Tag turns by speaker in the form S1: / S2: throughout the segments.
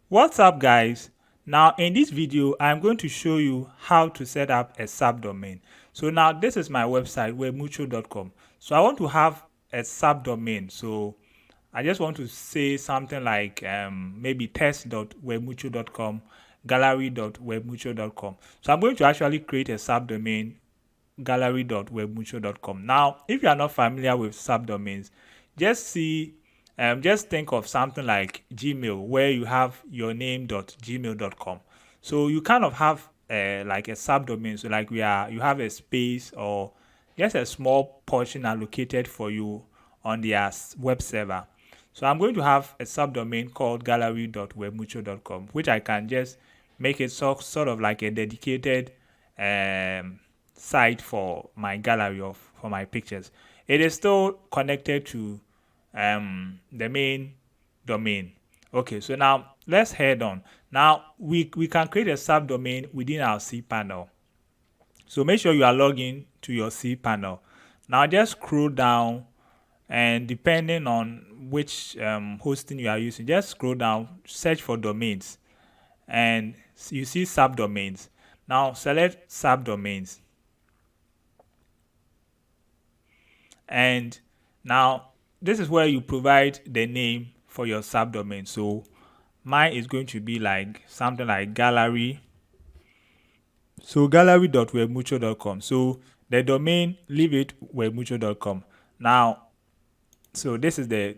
S1: What's up, guys? Now in this video I'm going to show you how to set up a subdomain. So now this is my website, webmutual.com. So I want to have a subdomain. So I just want to say something like maybe test.webmutual.com, gallery.webmutual.com. So I'm going to actually create a subdomain, gallery.webmutual.com. Now if you are not familiar with subdomains, just think of something like Gmail, where you have your name.gmail.com. So you kind of have like a subdomain. So like you have a space or just a small portion allocated for you on their web server. So I'm going to have a subdomain called gallery.webmutual.com, which I can just make it sort of like a dedicated site for my gallery for my pictures. It is still connected to the main domain. Okay, so now let's head on. Now we can create a subdomain within our cPanel. So make sure you are logged in to your cPanel. Now just scroll down, and depending on which hosting you are using, just scroll down, search for domains, and you see subdomains. Now select subdomains, and now this is where you provide the name for your subdomain. So mine is going to be like something like gallery. So gallery.webmutual.com. So the domain, leave it webmutual.com. Now, so this is the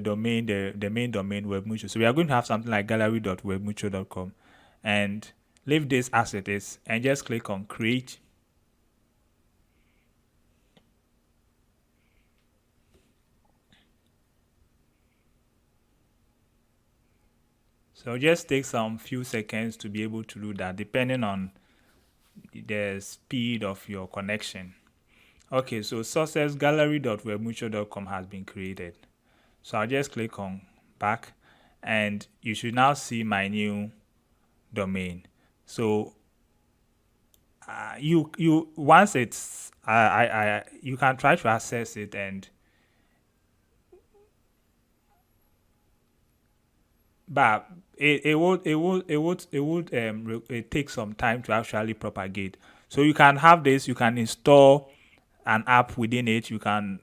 S1: domain, the main domain, webmutual. So we are going to have something like gallery.webmutual.com, and leave this as it is, and just click on create. So just take some few seconds to be able to do that, depending on the speed of your connection. Okay, so success gallery.webmutual.com has been created. So I'll just click on back, and you should now see my new domain. So you once it's you can try to access it, and but it takes some time to actually propagate. So you can have this, you can install an app within it, you can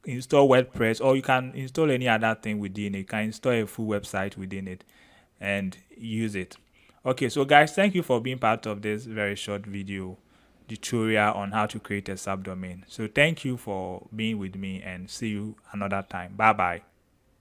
S1: install WordPress, or you can install any other thing within it. You can install a full website within it and use it. Okay, so guys, thank you for being part of this very short video tutorial on how to create a subdomain. So thank you for being with me, and see you another time. Bye bye.